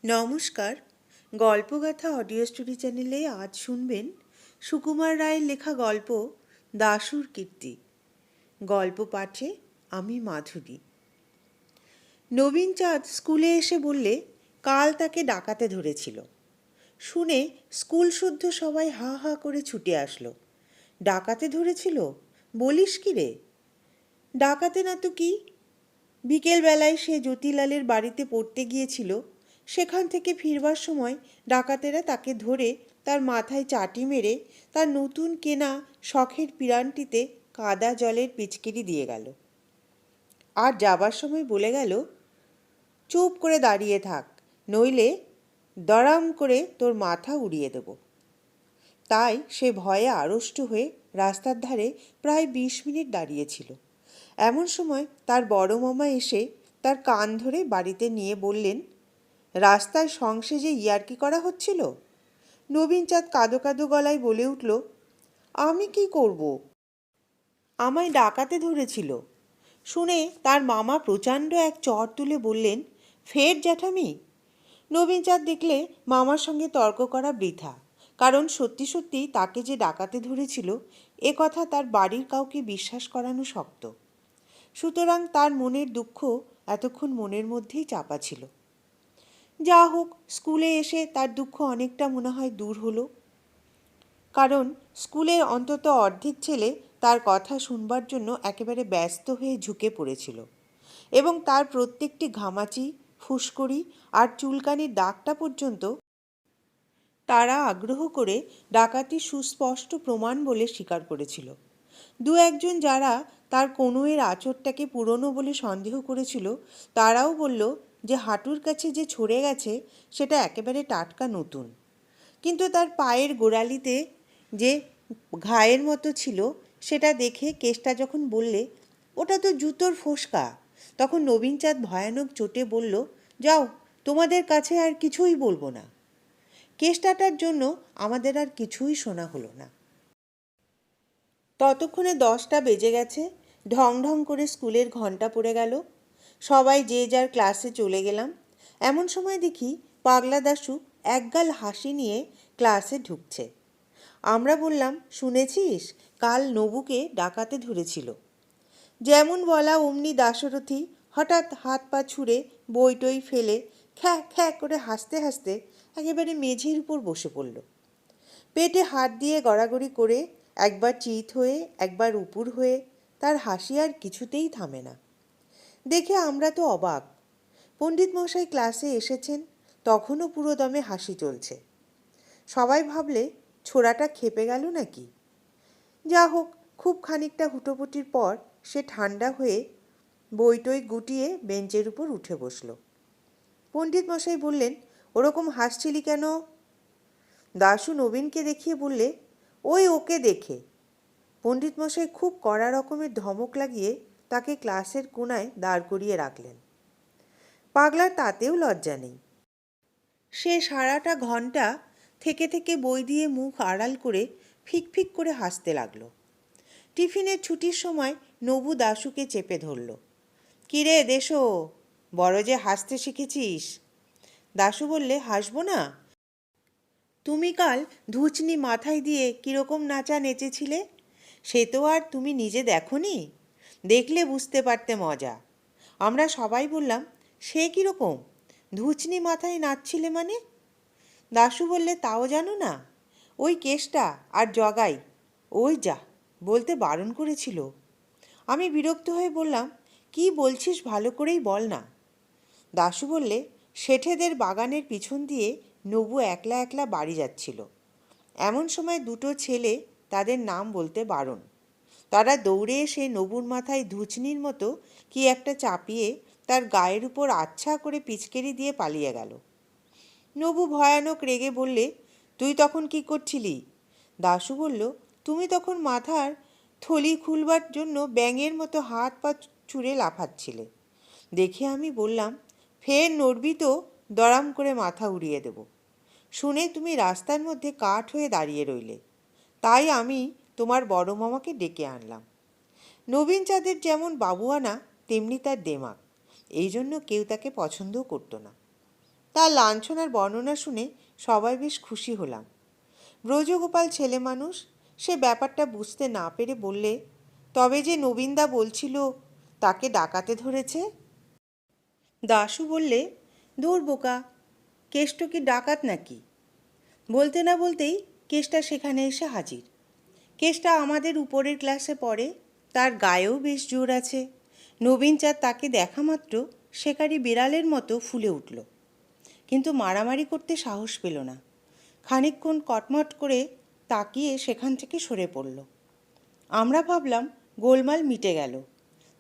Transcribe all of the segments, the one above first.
নমস্কার। গল্পগাথা audio story চ্যানেলে আজ শুনবেন সুকুমার রায়ের লেখা গল্প দাশুর কীর্তি। গল্প পাঠে আমি মাধুরী। নবীন চাঁদ স্কুলে এসে বললে কাল তাকে ডাকাতে ধরেছিল। শুনে স্কুল শুদ্ধ সবাই হা হা করে ছুটে আসলো। ডাকাতে ধরেছিল? বলিস কি রে? ডাকাতে না তো কি। বিকেলবেলায় সে জ্যোতিলালের বাড়িতে পড়তে গিয়েছিল। সেখান থেকে ফিরবার সময় ডাকাতেরা তাকে ধরে তার মাথায় চাটি মেরে তার নতুন কেনা শখের পিরানটিতে কাদা জলের পিচকিরি দিয়ে গেল। আর যাবার সময় বলে গেল, চুপ করে দাঁড়িয়ে থাক, নইলে দড়াম করে তোর মাথা উড়িয়ে দেব। তাই সে ভয়ে আড়ষ্ট হয়ে রাস্তার ধারে প্রায় 20 মিনিট দাঁড়িয়েছিল। এমন সময় তার বড় মামা এসে তার কান ধরে বাড়িতে নিয়ে বললেন, রাস্তায় সংসেজে ইয়ার্কি করা হচ্ছিল। নবীন চাঁদ কাঁদো কাঁদো গলায় বলে উঠল, আমি কি করব? আমায় ডাকাতে ধরেছিল। শুনে তার মামা প্রচণ্ড এক চড় তুলে বললেন, ফের জ্যাঠামি? নবীন চাঁদ দেখলে মামার সঙ্গে তর্ক করা বৃথা, কারণ সত্যি সত্যি তাকে যে ডাকাতে ধরেছিল এ কথা তার বাড়ির কাউকে বিশ্বাস করানো শক্ত। সুতরাং তার মনের দুঃখ এতক্ষণ মনের মধ্যেই চাপা ছিল। যা হোক, স্কুলে এসে তার দুঃখ অনেকটা মনে হয় দূর হলো, কারণ স্কুলের অন্তত অর্ধেক ছেলে তার কথা শুনবার জন্য একেবারে ব্যস্ত হয়ে ঝুঁকে পড়েছিল এবং তার প্রত্যেকটি ঘামাচি, ফুসকড়ি আর চুলকানির দাগটা পর্যন্ত তারা আগ্রহ করে ডাকাতির সুস্পষ্ট প্রমাণ বলে স্বীকার করেছিল। দু একজন যারা তার কনুয়ের আঁচড়টাকে পুরনো বলে সন্দেহ করেছিল, তারাও বলল যে হাঁটুর কাছে যে ছড়ে গেছে সেটা একেবারে টাটকা নতুন। কিন্তু তার পায়ের গোড়ালিতে যে ঘায়ের মতো ছিল সেটা দেখে কেষ্টা যখন বললে, ওটা তো জুতোর ফোসকা, তখন নবীনচাঁদ ভয়ানক চোটে বলল, যাও, তোমাদের কাছে আর কিছুই বলবো না। কেষ্টাটার জন্য আমাদের আর কিছুই শোনা হলো না। ততক্ষণে 10টা বেজে গেছে। ঢং ঢং করে স্কুলের ঘণ্টা পড়ে গেল। সবাই যে যার ক্লাসে চলে গেলাম। এমন সময় দেখি পাগলা দাশু একগাল হাসি নিয়ে ক্লাসে ঢুকছে। আমরা বললাম, শুনেছিস কাল নবুকে ডাকাতে ধরেছিল? যেমন বলা অমনি দাশরথী হঠাৎ হাত পা ছুঁড়ে বই টই ফেলে খ্যা খ্যা করে হাসতে হাসতে একেবারে মেঝের উপর বসে পড়ল। পেটে হাত দিয়ে গড়াগড়ি করে একবার চিত হয়ে একবার উপুর হয়ে তার হাসি আর কিছুতেই থামে না। দেখে আমরা তো অবাক। পণ্ডিত মশাই ক্লাসে এসেছেন, তখনও পুরো দমে হাসি চলছে। সবাই ভাবলে ছোড়াটা ক্ষেপে গেল নাকি। যা হোক, খুব খানিকটা হুটোপুটির পর সে ঠান্ডা হয়ে বইটই গুটিয়ে বেঞ্চের উপর উঠে বসল। পণ্ডিত মশাই বললেন, ওরকম হাসছিলি কেন? দাশু নবীনকে দেখিয়ে বললে, ওই ওকে দেখে। পণ্ডিত মশাই খুব কড়া রকমের ধমক লাগিয়ে তাকে ক্লাসের কোণায় দাঁড় করিয়ে রাখলেন। পাগলার তাতেও লজ্জা নেই। সে সারাটা ঘন্টা থেকে থেকে বই দিয়ে মুখ আড়াল করে ফিক ফিক করে হাসতে লাগলো। টিফিনের ছুটির সময় নবু দাশুকে চেপে ধরল। কিরে দেশো, বড় যে হাসতে শিখেছিস। দাশু বললে, হাসবো না? তুমি কাল ধুচনি মাথায় দিয়ে কীরকম নাচা নেচেছিলে, সে তো আর তুমি নিজে দেখোনি? দেখলে বুঝতে পারতে মজা। আমরা সবাই বললাম, সে কীরকম? ধুচনি মাথায় নাচছিলে মানে? দাশু বললে, তাও জানো না? ওই কেষ্টা আর জগাই ওই যা বলতে বারণ করেছিল। আমি বিরক্ত হয়ে বললাম, কি বলছিস ভালো করেই বল না। দাশু বললে, শেঠেদের বাগানের পিছন দিয়ে নবু একলা একলা বাড়ি যাচ্ছিল। এমন সময় দুটো ছেলে, তাদের নাম বলতে বারণ, তারা দৌড়ে এসে নবুর মাথায় ধুচনির মতো কি একটা চাপিয়ে তার গায়ের উপর আচ্ছা করে পিচকেরি দিয়ে পালিয়ে গেল। নবু ভয়ানক রেগে বললে, তুই তখন কি করছিলি? দাশু বলল, তুমি তখন মাথার থলি খুলবার জন্য ব্যাঙের মতো হাত পা ছুঁড়ে লাফাচ্ছিলে। দেখে আমি বললাম, ফের নড়বি তো দড়াম করে মাথা উড়িয়ে দেব। শুনে তুমি রাস্তার মধ্যে কাঠ হয়ে দাঁড়িয়ে রইলে, তাই আমি তোমার বড় মামাকে ডেকে আনলাম। নবীন চাঁদের যেমন বাবুয়ানা তেমনি তার দেমাক, এই জন্য কেউ তাকে পছন্দও করতো না। তার লাঞ্ছনার বর্ণনা শুনে সবাই বেশ খুশি হলাম। ব্রজগোপাল ছেলে মানুষ, সে ব্যাপারটা বুঝতে না পেরে বললে, তবে যে নবীনদা বলছিল তাকে ডাকাতে ধরেছে। দাশু বললে, দূর বোকা, কেষ্ট কি ডাকাত নাকি? বলতে না বলতেই কেষ্টা সেখানে এসে হাজির। কেষ্টা আমাদের উপরের ক্লাসে পড়ে, তার গায়েও বেশ জোর আছে। নবীন চাঁদ তাকে দেখা মাত্র শেকারি বিড়ালের মতো ফুলে উঠল, কিন্তু মারামারি করতে সাহস পেল না। খানিকক্ষণ কটমট করে তাকিয়ে সেখান থেকে সরে পড়ল। আমরা ভাবলাম গোলমাল মিটে গেল,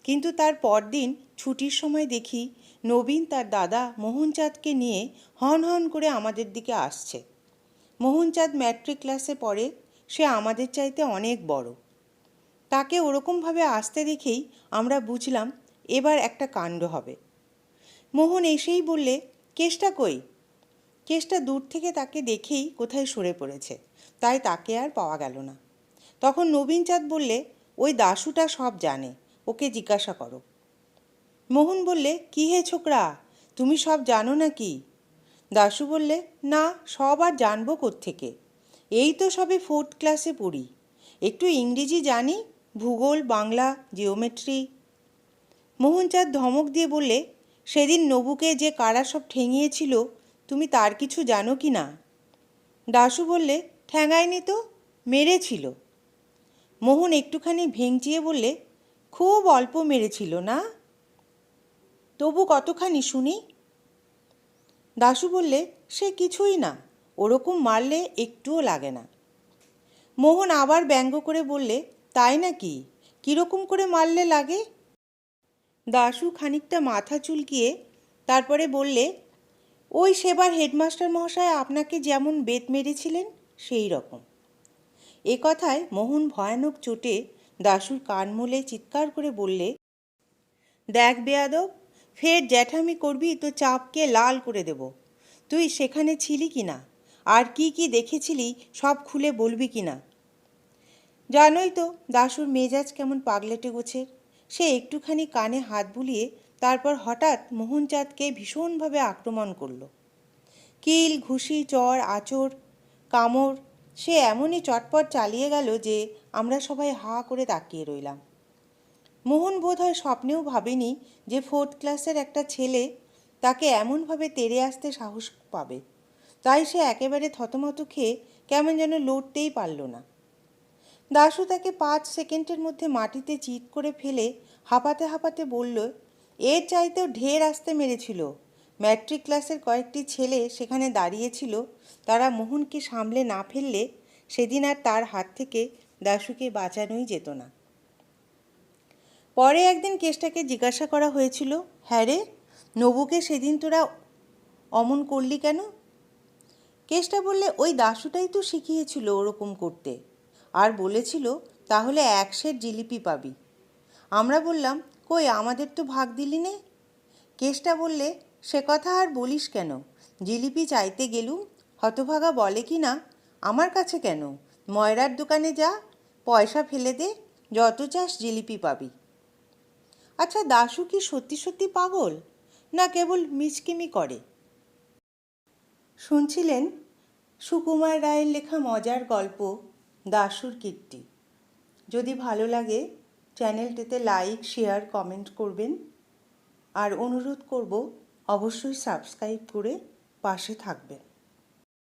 কিন্তু তার পরদিন ছুটির সময় দেখি নবীন তার দাদা মোহনচাঁদকে নিয়ে হন হন করে আমাদের দিকে আসছে। মোহনচাঁদ ম্যাট্রিক ক্লাসে পড়ে, সে আমাদের চাইতে অনেক বড়। তাকে ওরকমভাবে আসতে দেখেই আমরা বুঝলাম এবার একটা কাণ্ড হবে। মোহন এসেই বললে, কেষ্টা কই? কেষ্টা দূর থেকে তাকে দেখেই কোথায় সরে পড়েছে, তাই তাকে আর পাওয়া গেল না। তখন নবীনচাঁদ বললে, ওই দাশুটা সব জানে, ওকে জিজ্ঞাসা করো। মোহন বললে, কী হে ছোকরা, তুমি সব জানো নাকি? দাশু বললে, না, সব আর জানবো কোত্থেকে, এই তো সবে 4th ক্লাসে পড়ি, একটু ইংরেজি জানি, ভূগোল, বাংলা, জিওমেট্রি। মোহনচাঁদ ধমক দিয়ে বললে, সেদিন নবুকে যে কারা সব ঠেঙিয়েছিল, তুমি তার কিছু জানো কি না? দাশু বললে, ঠ্যাঙায়নি তো, মেরেছিল। মোহন একটুখানি ভেঙচিয়ে বললে, খুব অল্প মেরেছিল না? তবু কতখানি শুনি? দাশু বললে, সে কিছুই না, ওরকম মারলে একটুও লাগে না। মোহন আবার ব্যঙ্গ করে বললে, তাই নাকি, কীরকম করে মারলে লাগে? দাশু খানিকটা মাথা চুলকিয়ে তারপরে বললে, ওই সেবার হেডমাস্টার মহাশয় আপনাকে যেমন বেত মেরেছিলেন সেই রকম। এ কথায় মোহন ভয়ানক চোটে দাশুর কান মুলে চিৎকার করে বললে, দেখ বেয়াদব, ফের জ্যাঠামি করবি তো চাপকে লাল করে দেব। তুই সেখানে ছিলি কি না, আর কি কি দেখেছিলি সব খুলে বলবি কি না? জানোই তো দাশুর মেজাজ কেমন পাগলেটে গোছের। সে একটুখানি কানে হাত বুলিয়ে তারপর হঠাৎ মোহনচাঁদকে ভীষণভাবে আক্রমণ করল। কিল, ঘুষি, চড়, আঁচড়, কামড়, সে এমনই চটপট চালিয়ে গেল যে আমরা সবাই হা করে তাকিয়ে রইলাম। মোহন বোধহয় স্বপ্নেও ভাবেনি যে 4th ক্লাসের একটা ছেলে তাকে এমনভাবে তেড়ে আসতে সাহস পাবে, তাই সে একেবারে থতমত খেয়ে কেমন যেন লড়তেই পারল না। দাশু তাকে 5 সেকেন্ডের মধ্যে মাটিতে চিৎ করে ফেলে হাঁপাতে হাঁপাতে বলল, এর চাইতেও ঢের আসতে মেরেছিল। ম্যাট্রিক ক্লাসের কয়েকটি ছেলে সেখানে দাঁড়িয়েছিল, তারা মোহনকে সামলে না ফেললে সেদিন আর তার হাত থেকে দাশুকে বাঁচানোই যেত না। পরে একদিন কেষ্টাকে জিজ্ঞাসা করা হয়েছিল, হ্যাঁ রে, নবুকে সেদিন তোরা অমন করলি কেন? কেষ্টা বললে, ওই দাশুটাই তো শিখিয়েছিল ওরকম করতে, আর বলেছিল তাহলে 1 সের জিলিপি পাবি। আমরা বললাম, কই আমাদের তো ভাগ দিলি নে? কেষ্টা বললে, সে কথা আর বলিস কেন, জিলিপি চাইতে গেলুম, হতভাগা বলে কি না, আমার কাছে কেন, ময়রার দোকানে যা, পয়সা ফেলে দে, যত চাস জিলিপি পাবি। আচ্ছা, দাশু কি সত্যি সত্যি পাগল, না কেবল মিচকিমি করে? শুনছিলেন সুকুমার রায়ের লেখা মজার গল্প দাশুর কীর্তি। যদি ভালো লাগে চ্যানেলটিতে লাইক, শেয়ার, কমেন্ট করবেন, আর অনুরোধ করব অবশ্যই সাবস্ক্রাইব করে পাশে থাকবেন।